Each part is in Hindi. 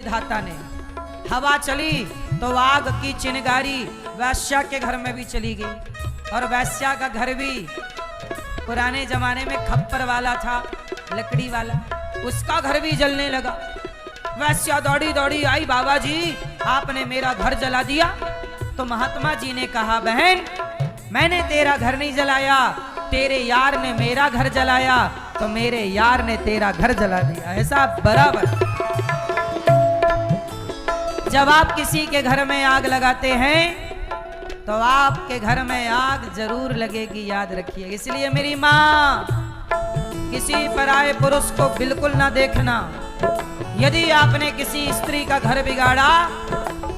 विधाता ने। हवा चली तो आग की चिंगारी वैश्या के घर में भी चली गई, और वैश्या का घर भी पुराने जमाने में खप्पर वाला था, लकड़ी वाला, उसका घर भी जलने लगा। वैश्या दौड़ी दौड़ी आई, बाबा जी आपने मेरा घर जला दिया। तो महात्मा जी ने कहा, बहन मैंने तेरा घर नहीं जलाया, तेरे यार ने मेरा घर जलाया, तो मेरे यार ने तेरा घर जला दिया। ऐसा बराबर। जब आप किसी के घर में आग लगाते हैं तो आपके घर में आग जरूर लगेगी, याद रखिए। इसलिए मेरी माँ, किसी पराये पुरुष को बिल्कुल ना देखना। यदि आपने किसी स्त्री का घर बिगाड़ा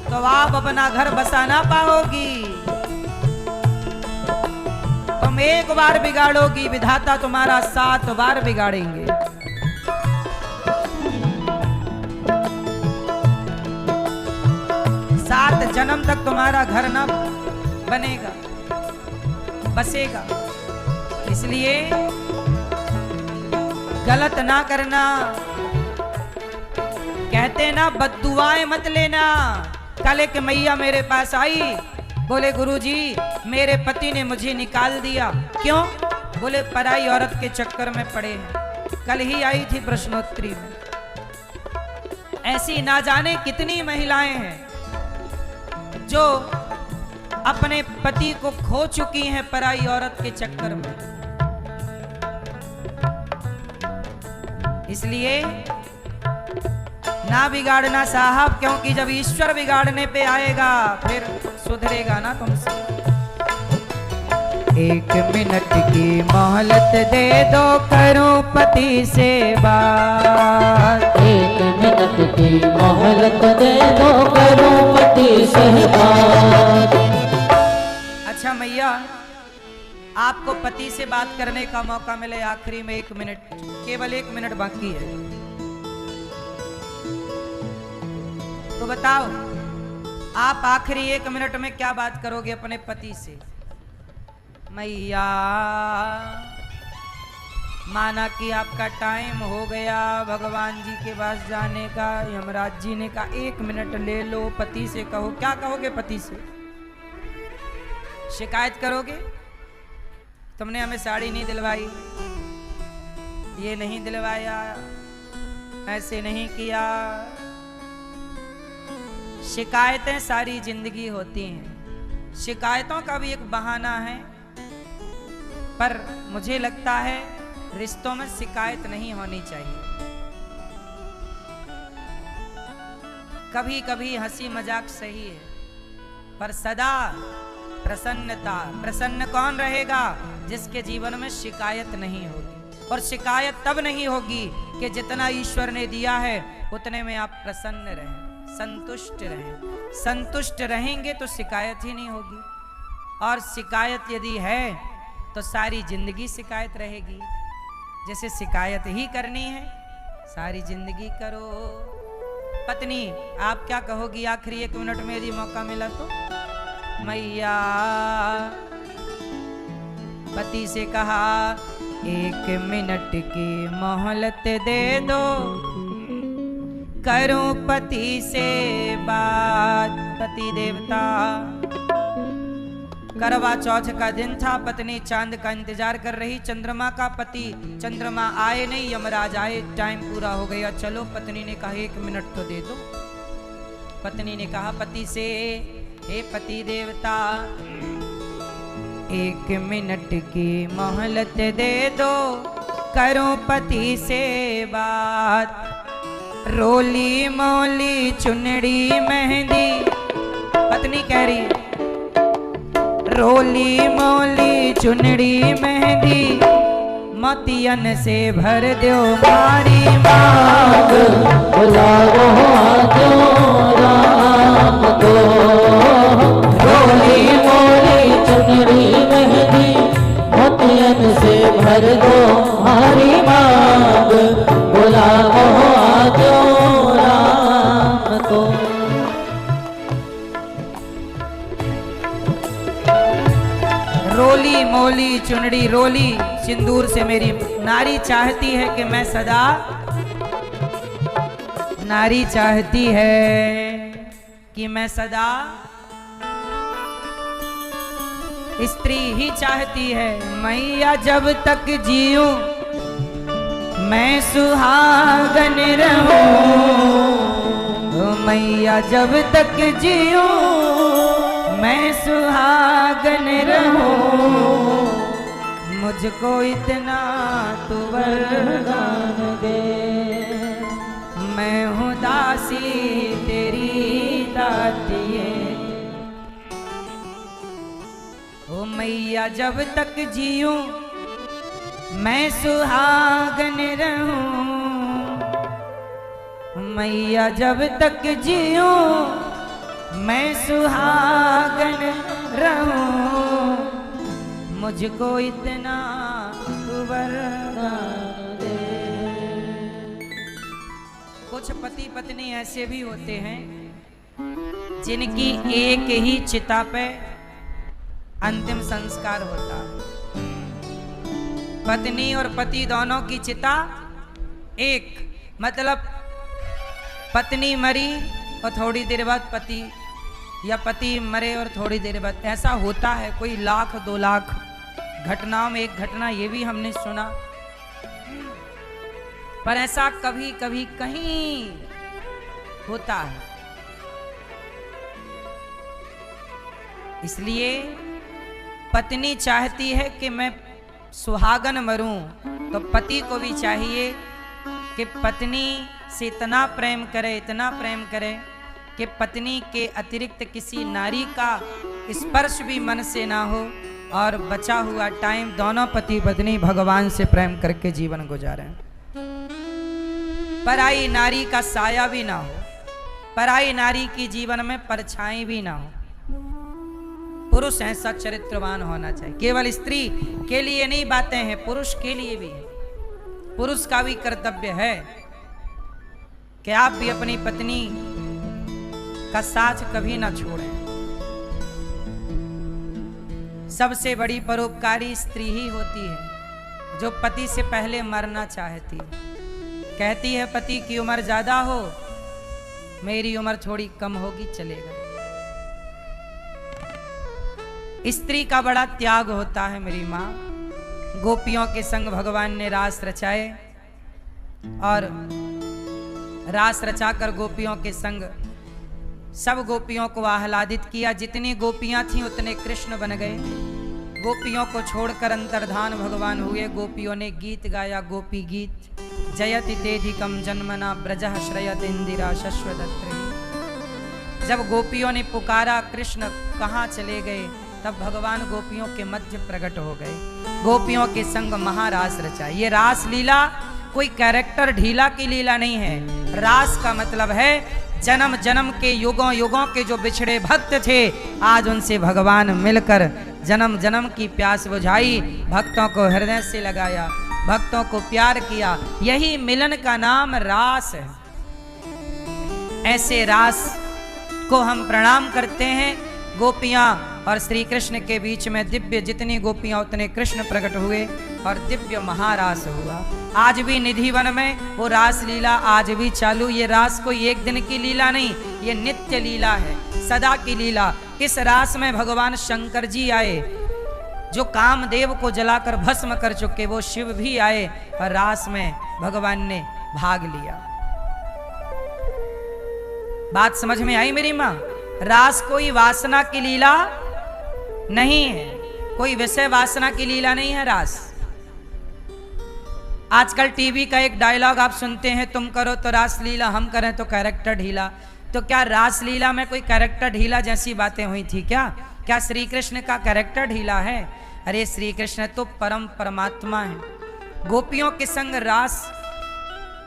तो आप अपना घर बसा ना पाओगी। तुम एक बार बिगाड़ोगी, विधाता तुम्हारा 7 बार बिगाड़ेंगे। सात जन्म तक तुम्हारा घर ना बनेगा, बसेगा। इसलिए गलत ना करना। कहते ना बद्दुआएं मत लेना। कल एक मैया मेरे पास आई, बोले गुरुजी मेरे पति ने मुझे निकाल दिया। क्यों? बोले पराई औरत के चक्कर में पड़े हैं। कल ही आई थी प्रश्नोत्तरी में। ऐसी ना जाने कितनी महिलाएं हैं जो अपने पति को खो चुकी हैं पराई औरत के चक्कर में। इसलिए ना बिगाड़ना साहब, क्योंकि जब ईश्वर बिगाड़ने पे आएगा फिर सुधरेगा ना तुमसे। 1 मिनट की मोहलत दे दो, करूं पति से बात। 1 मिनट की मोहलत दे दो, करूं पति से बात। अच्छा मैया, आपको पति से बात करने का मौका मिले आखिरी में 1 मिनट, केवल 1 मिनट बाकी है, तो बताओ आप आखिरी 1 मिनट में क्या बात करोगे अपने पति से? मैया माना कि आपका टाइम हो गया भगवान जी के पास जाने का, यमराज जी ने कहा 1 मिनट ले लो, पति से कहो। क्या कहोगे पति से? शिकायत करोगे, तुमने हमें साड़ी नहीं दिलवाई, ये नहीं दिलवाया, ऐसे नहीं किया। शिकायतें सारी जिंदगी होती हैं। शिकायतों का भी एक बहाना है, पर मुझे लगता है रिश्तों में शिकायत नहीं होनी चाहिए। कभी कभी हंसी मजाक सही है, पर सदा प्रसन्नता। प्रसन्न कौन रहेगा? जिसके जीवन में शिकायत नहीं होगी। और शिकायत तब नहीं होगी कि जितना ईश्वर ने दिया है उतने में आप प्रसन्न रहें, संतुष्ट रहें। संतुष्ट रहेंगे तो शिकायत ही नहीं होगी, और शिकायत यदि है तो सारी जिंदगी शिकायत रहेगी। जैसे शिकायत ही करनी है सारी जिंदगी करो। पत्नी आप क्या कहोगी आखिरी 1 मिनट में यदि मौका मिला तो? मैया पति से कहा 1 मिनट की मोहलत दे दो, करूं पति से बात। पति देवता, करवा चौथ का दिन था, पत्नी चांद का इंतजार कर रही, चंद्रमा का। पति चंद्रमा आए नहीं, यमराज आए, टाइम पूरा हो गया, चलो। पत्नी ने कहा 1 मिनट तो दे दो। पत्नी ने कहा पति से, हे पति देवता 1 मिनट की मोहलत दे दो, करूं पति से बात। रोली मोली चुनड़ी मेहंदी, पत्नी कह रही है रोली मोली चुनड़ी मेहंदी, मोतियन से भर दो मारी मांग। बुलाओ आजो राम को, रोली मोली चुनरी मेहंदी, मोतियन से भर दो हमारी मांग। बुलाओ आजो राम को। रोली मोली चुनड़ी, रोली सिंदूर से मेरी नारी चाहती है कि मैं सदा नारी चाहती है कि मैं सदा, स्त्री ही चाहती है मैया जब तक जीऊं मैं सुहागन रहूं, मैया जब तक जीऊं मैं सुहागन रहूं, मुझको इतना तू वरदान दे, मैं हूँ दासी तेरी दातिये। ओ मैया जब तक जीऊं मैं सुहागन रहूं, मैया जब तक जीऊं मैं सुहागन रहूं, मुझको इतना वरदान दे। कुछ पति पत्नी ऐसे भी होते हैं जिनकी एक ही चिता पे अंतिम संस्कार होता है। पत्नी और पति दोनों की चिता एक, मतलब पत्नी मरी और थोड़ी देर बाद पति, या पति मरे और थोड़ी देर बाद, ऐसा होता है। कोई 1,00,000 2,00,000 घटनाओं में एक घटना ये भी हमने सुना, पर ऐसा कभी कभी कहीं होता है। इसलिए पत्नी चाहती है कि मैं सुहागन मरूं, तो पति को भी चाहिए कि पत्नी से इतना प्रेम करे, इतना प्रेम करे कि पत्नी के अतिरिक्त किसी नारी का स्पर्श भी मन से ना हो, और बचा हुआ टाइम दोनों पति पत्नी भगवान से प्रेम करके जीवन गुजारें। पराई नारी का साया भी ना हो, पराई नारी की जीवन में परछाई भी ना हो। पुरुष ऐसा चरित्रवान होना चाहिए। केवल स्त्री के लिए नहीं बातें हैं, पुरुष के लिए भी है। पुरुष का भी कर्तव्य है कि आप भी अपनी पत्नी का साथ कभी ना छोड़ें। सबसे बड़ी परोपकारी स्त्री ही होती है जो पति से पहले मरना चाहती है। कहती है पति की उम्र ज्यादा हो, मेरी उम्र थोड़ी कम होगी, चलेगा। स्त्री का बड़ा त्याग होता है मेरी माँ। गोपियों के संग भगवान ने रास रचाए, और रास रचाकर गोपियों के संग सब गोपियों को आह्लादित किया। जितनी गोपियां थीं उतने कृष्ण बन गए। गोपियों को छोड़कर अंतर्धान भगवान हुए। गोपियों ने गीत गाया, गोपी गीत। जयति तेधिकम जन्मना ब्रजः श्रयत इंदिरा शश्वदत्रे। जब गोपियों ने पुकारा कृष्ण कहाँ चले गए, तब भगवान गोपियों के मध्य प्रकट हो गए। गोपियों के संग महारास रचाई। ये रास लीला कोई कैरेक्टर ढीला की लीला नहीं है। रास का मतलब है जन्म जन्म के युगों युगों के जो बिछड़े भक्त थे, आज उनसे भगवान मिलकर जन्म जन्म की प्यास बुझाई, भक्तों को हृदय से लगाया, भक्तों को प्यार किया। यही मिलन का नाम रास है। ऐसे रास को हम प्रणाम करते हैं। गोपियां और श्री कृष्ण के बीच में दिव्य, जितनी गोपियां उतने कृष्ण प्रकट हुए और दिव्य महारास हुआ। आज भी निधिवन में वो रास लीला आज भी चालू। ये रास कोई एक दिन की लीला नहीं, ये नित्य लीला है, सदा की लीला। इस रास में भगवान शंकर जी आए, जो कामदेव को जलाकर भस्म कर चुके, वो शिव भी आए और रास में भगवान ने भाग लिया। बात समझ में आई मेरी माँ? रास कोई वासना की लीला नहीं है, कोई विषय वासना की लीला नहीं है रास। आजकल टीवी का एक डायलॉग आप सुनते हैं, तुम करो तो रास लीला, हम करें तो कैरेक्टर ढीला। तो क्या रास लीला में कोई कैरेक्टर ढीला जैसी बातें हुई थी क्या? क्या श्री कृष्ण का कैरेक्टर ढीला है? अरे श्री कृष्ण तो परम परमात्मा है। गोपियों के संग रास,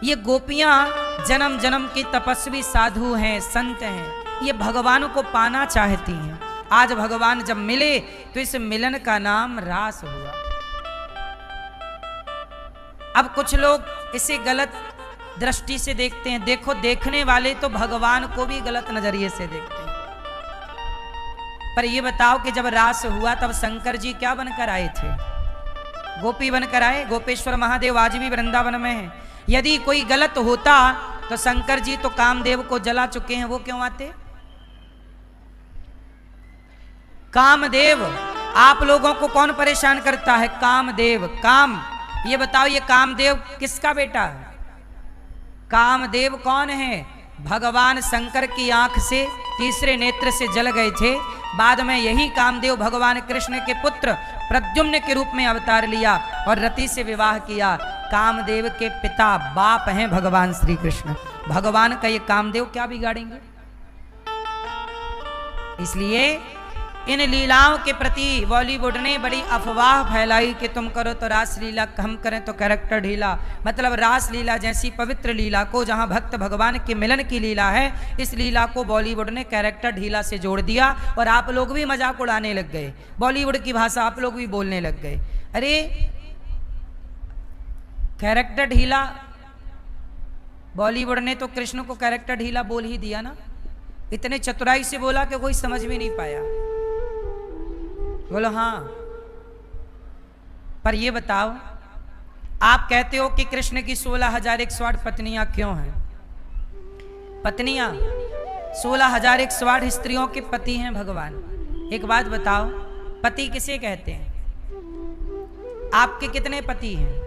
ये गोपियां जन्म जन्म की तपस्वी साधु हैं, संत हैं। ये भगवान को पाना चाहती हैं। आज भगवान जब मिले तो इस मिलन का नाम रास हुआ। अब कुछ लोग इसे गलत दृष्टि से देखते हैं। देखो, देखने वाले तो भगवान को भी गलत नजरिए से देखते हैं। पर ये बताओ कि जब रास हुआ तब शंकर जी क्या बनकर आए थे? गोपी बनकर आए। गोपेश्वर महादेव आज भी वृंदावन में है। यदि कोई गलत होता तो शंकर जी तो कामदेव को जला चुके हैं, वो क्यों आते? कामदेव, आप लोगों को कौन परेशान करता है? कामदेव। काम, ये बताओ, ये कामदेव किसका बेटा है? कामदेव कौन है? भगवान शंकर की आंख से तीसरे नेत्र से जल गए थे, बाद में यही कामदेव भगवान कृष्ण के पुत्र प्रद्युम्न के रूप में अवतार लिया और रति से विवाह किया। कामदेव के पिता बाप हैं भगवान श्री कृष्ण। भगवान का ये कामदेव क्या बिगाड़ेंगे? इसलिए इन लीलाओं के प्रति बॉलीवुड ने बड़ी अफवाह फैलाई कि तुम करो तो रास लीला, हम करें तो कैरेक्टर ढीला। मतलब रास लीला जैसी पवित्र लीला को, जहां भक्त भगवान के मिलन की लीला है, इस लीला को बॉलीवुड ने कैरेक्टर ढीला से जोड़ दिया और आप लोग भी मजाक उड़ाने लग गए। बॉलीवुड की भाषा आप लोग भी बोलने लग गए। अरे कैरेक्टर ढीला, बॉलीवुड ने तो कृष्ण को कैरेक्टर ढीला बोल ही दिया ना। इतने चतुराई से बोला कि कोई समझ भी नहीं पाया। बोलो हाँ। पर ये बताओ, आप कहते हो कि कृष्ण की 16,108 पत्नियां क्यों हैं? पत्नियां 16,108 स्त्रियों के पति हैं भगवान। एक बात बताओ, पति किसे कहते हैं? आपके कितने पति हैं?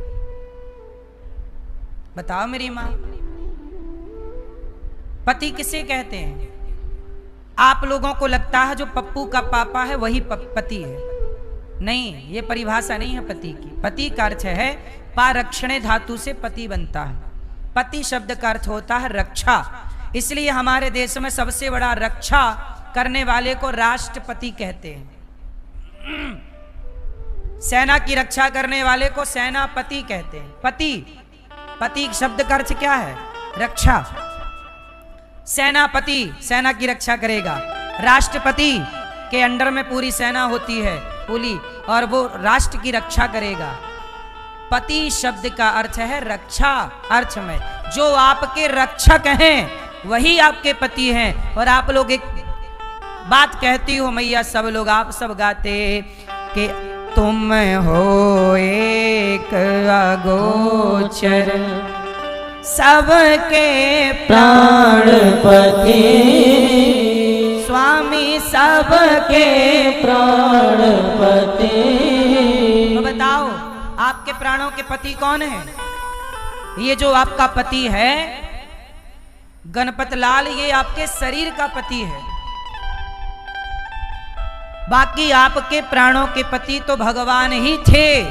बताओ मेरी मां, पति किसे कहते हैं? आप लोगों को लगता है जो पप्पू का पापा है वही पति है। नहीं, ये परिभाषा नहीं है पति की। पति का अर्थ है पारक्षणे धातु से पति बनता है। पति शब्द का अर्थ होता है रक्षा। इसलिए हमारे देश में सबसे बड़ा रक्षा करने वाले को राष्ट्रपति कहते हैं। सेना की रक्षा करने वाले को सेनापति कहते हैं। पति, पति शब्द का अर्थ क्या है? रक्षा। सेनापति सेना की रक्षा करेगा। राष्ट्रपति के अंडर में पूरी सेना होती है पूरी, और वो राष्ट्र की रक्षा करेगा। पति शब्द का अर्थ है रक्षा। अर्थ में जो आपके रक्षक हैं वही आपके पति हैं। और आप लोग एक बात कहती हो मैया, सब लोग, आप सब गाते कि तुम हो एक अगोचर सबके प्राणपति, स्वामी सबके प्राणपति। तो बताओ, आपके प्राणों के पति कौन है? ये जो आपका पति है गणपत लाल, ये आपके शरीर का पति है। बाकी आपके प्राणों के पति तो भगवान ही थे,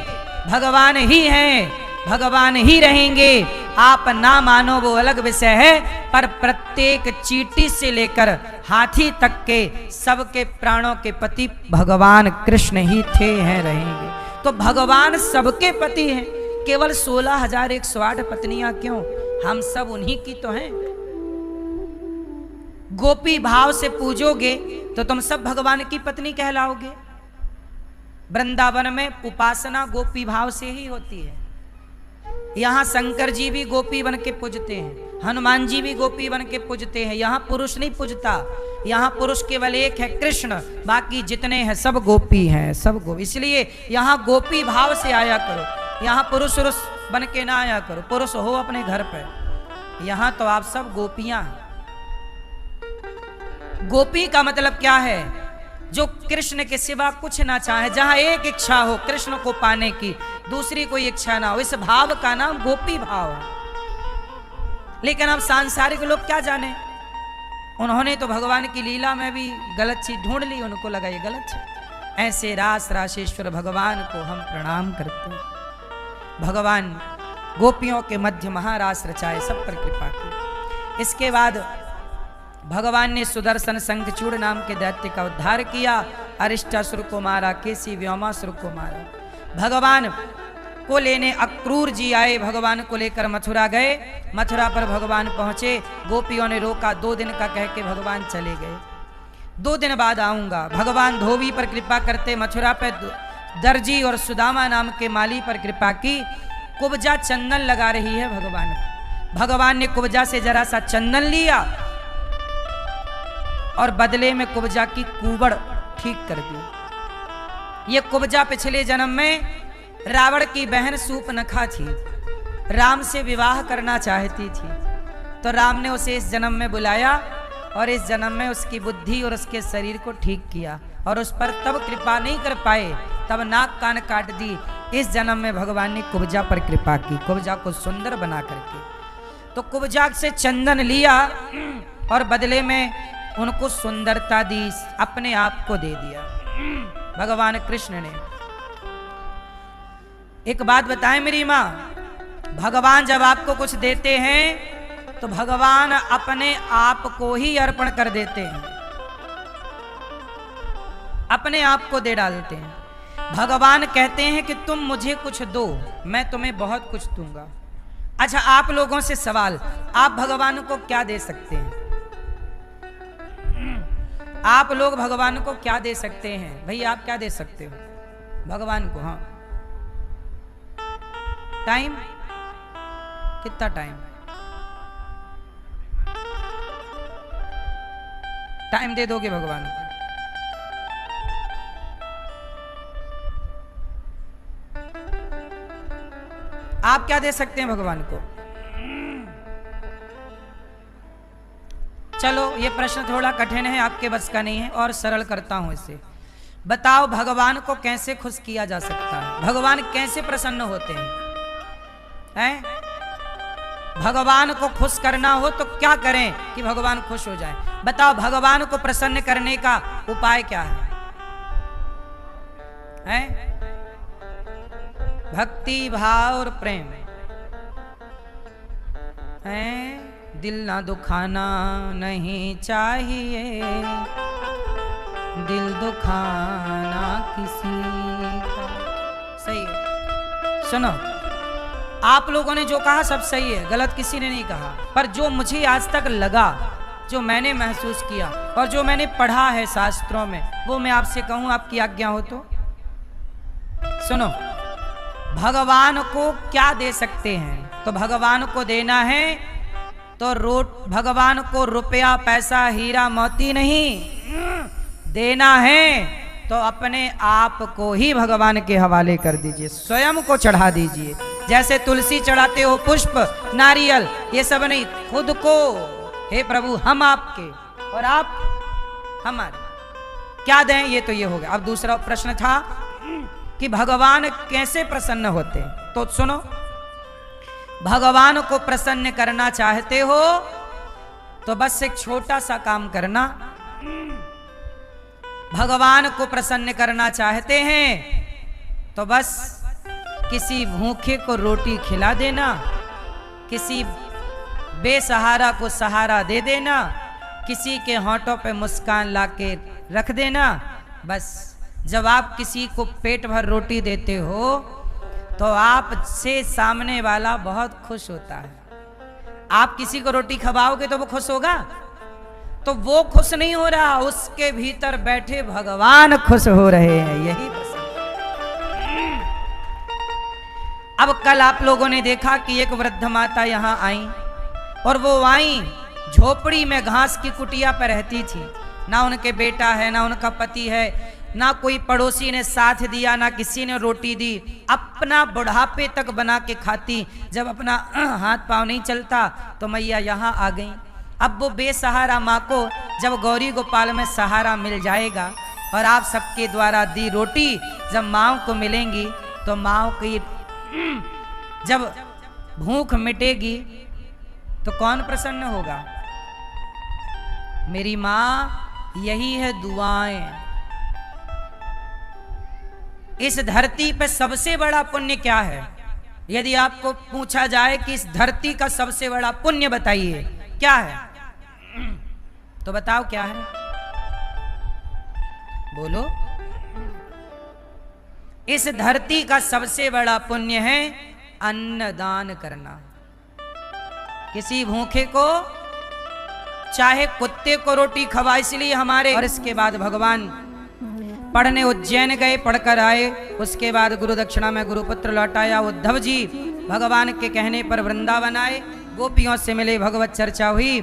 भगवान ही हैं, भगवान ही रहेंगे। आप ना मानो वो अलग विषय है, पर प्रत्येक चींटी से लेकर हाथी तक के सबके प्राणों के पति भगवान कृष्ण ही थे, हैं, रहेंगे। तो भगवान सबके पति हैं। केवल 16,108 पत्नियां क्यों? हम सब उन्हीं की तो हैं। गोपी भाव से पूजोगे तो तुम सब भगवान की पत्नी कहलाओगे। वृंदावन में उपासना गोपी भाव से ही होती है। यहाँ शंकर जी भी गोपी बन के पूजते हैं, हनुमान जी भी गोपी बन के पूजते हैं। यहाँ पुरुष नहीं पूजता, यहाँ पुरुष केवल एक है कृष्ण, बाकी जितने हैं सब गोपी हैं, सब गोपी। इसलिए यहाँ गोपी भाव से आया करो। यहाँ पुरुष बन के ना आया करो। पुरुष हो अपने घर पे, यहाँ तो आप सब गोपियां हैं। गोपी का मतलब क्या है? जो कृष्ण के सिवा कुछ ना चाहे, जहां एक इच्छा हो कृष्ण को पाने की, दूसरी कोई इच्छा ना हो, इस भाव का नाम गोपी भाव है। लेकिन अब सांसारिक लोग क्या जाने, उन्होंने तो भगवान की लीला में भी गलत चीज ढूंढ ली, उनको लगा ये गलत है। ऐसे रास राशेश्वर भगवान को हम प्रणाम करते हैं। भगवान गोपियों के मध्य महारास रचाए, सब पर कृपा की। इसके बाद भगवान ने सुदर्शन शंखचूड़ नाम के दैत्य का उद्धार किया, अरिष्टासुर को मारा, केसी व्योमासुर को मारा। भगवान को लेने अक्रूर जी आए, भगवान को लेकर मथुरा गए। मथुरा पर भगवान पहुंचे, गोपियों ने रोका, 2 दिन का कह के भगवान चले गए। 2 दिन बाद आऊंगा। भगवान धोबी पर कृपा करते, मथुरा पे दर्जी और सुदामा नाम के माली पर कृपा की। कुब्जा चंदन लगा रही है भगवान। भगवान ने कुब्जा से जरा सा चंदन लिया और बदले में कुब्जा की कुबड़ ठीक कर दी। ये कुब्जा पिछले जन्म में रावण की बहन सूपनखा थी, राम से विवाह करना चाहती थी। तो राम ने उसे इस जन्म में बुलाया और इस जन्म में उसकी बुद्धि और उसके शरीर को ठीक किया और उस पर तब कृपा नहीं कर पाए, तब नाक कान काट दी। इस जन्म में भगवान ने कुब्जा पर कृपा की, कुब्जा को सुंदर बना करके। तो कुब्जा से चंदन लिया और बदले में उनको सुंदरता दी, अपने आप को दे दिया भगवान कृष्ण ने। एक बात बताएं मेरी माँ, भगवान जब आपको कुछ देते हैं तो भगवान अपने आप को ही अर्पण कर देते हैं, अपने आप को दे डालते हैं। भगवान कहते हैं कि तुम मुझे कुछ दो, मैं तुम्हें बहुत कुछ दूंगा। अच्छा, आप लोगों से सवाल, आप भगवान को क्या दे सकते हैं? आप लोग भगवान को क्या दे सकते हैं? भैया आप क्या दे सकते हो भगवान को? हाँ, टाइम, कितना टाइम? टाइम दे दोगे भगवान को? आप क्या दे सकते हैं भगवान को? चलो ये प्रश्न थोड़ा कठिन है, आपके बस का नहीं है और सरल करता हूं इसे। बताओ भगवान को कैसे खुश किया जा सकता है? भगवान कैसे प्रसन्न होते हैं? भगवान को खुश करना हो तो क्या करें कि भगवान खुश हो जाए? बताओ भगवान को प्रसन्न करने का उपाय क्या है? भक्ति, भाव और प्रेम है। दिल ना दुखाना नहीं चाहिए, दिल दुखाना किसी का। सही है। सुनो, आप लोगों ने जो कहा सब सही है, गलत किसी ने नहीं कहा, पर जो मुझे आज तक लगा, जो मैंने महसूस किया और जो मैंने पढ़ा है शास्त्रों में, वो मैं आपसे कहूं, आपकी आज्ञा हो तो सुनो। भगवान को क्या दे सकते हैं? तो भगवान को देना है तो भगवान को रुपया, पैसा, हीरा, मोती नहीं देना है, तो अपने आप को ही भगवान के हवाले कर दीजिए, स्वयं को चढ़ा दीजिए। जैसे तुलसी चढ़ाते हो, पुष्प, नारियल, ये सब नहीं, खुद को। हे प्रभु, हम आपके और आप हमारे, क्या दें? ये तो ये हो गया। अब दूसरा प्रश्न था कि भगवान कैसे प्रसन्न होते हैं? तो सुनो, भगवान को प्रसन्न करना चाहते हो तो बस एक छोटा सा काम करना। भगवान को प्रसन्न करना चाहते हैं तो बस किसी भूखे को रोटी खिला देना, किसी बेसहारा को सहारा दे देना, किसी के होंठों पे मुस्कान लाके रख देना। बस जब आप किसी को पेट भर रोटी देते हो तो आपसे सामने वाला बहुत खुश होता है। आप किसी को रोटी खवाओगे तो वो खुश होगा? तो वो खुश नहीं हो रहा, उसके भीतर बैठे भगवान खुश हो रहे हैं। यही अब कल आप लोगों ने देखा कि एक वृद्ध माता यहां आई और वो आई झोपड़ी में, घास की कुटिया पर रहती थी। ना उनके बेटा है, ना उनका पति है, ना कोई पड़ोसी ने साथ दिया, ना किसी ने रोटी दी। अपना बुढ़ापे तक बना के खाती। जब अपना हाथ पांव नहीं चलता तो मैया यहाँ आ गई। अब वो बेसहारा माँ को जब गौरी गोपाल में सहारा मिल जाएगा और आप सबके द्वारा दी रोटी जब माँ को मिलेंगी तो माँ की जब भूख मिटेगी तो कौन प्रसन्न होगा? मेरी माँ, यही है दुआएं। इस धरती पे सबसे बड़ा पुण्य क्या है? यदि आपको पूछा जाए कि इस धरती का सबसे बड़ा पुण्य बताइए क्या है, तो बताओ क्या है? बोलो। इस धरती का सबसे बड़ा पुण्य है अन्नदान करना। किसी भूखे को, चाहे कुत्ते को रोटी खवा, इसलिए हमारे। और इसके बाद भगवान पढ़ने उज्जैन गए, पढ़कर आए। उसके बाद गुरु दक्षिणा में गुरुपुत्र लौटाया। उद्धव जी भगवान के कहने पर वृंदावन आए, गोपियों से मिले, भगवत चर्चा हुई,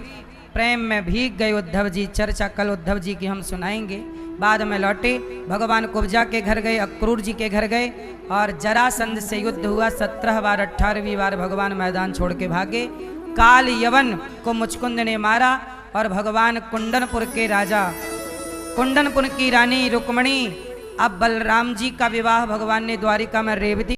प्रेम में भीग गए उद्धव जी। चर्चा कल उद्धव जी की हम सुनाएंगे। बाद में लौटे, भगवान कुब्जा के घर गए, अक्रूर जी के घर गए और जरासंध से युद्ध हुआ। 17 बार 18वीं बार भगवान मैदान छोड़ के भागे काल यवन को मुचकुंद ने मारा और भगवान कुंडनपुर के राजा, कुंडनपुर की रानी रुक्मणी, अब बलराम जी का विवाह भगवान ने द्वारिका में रेवती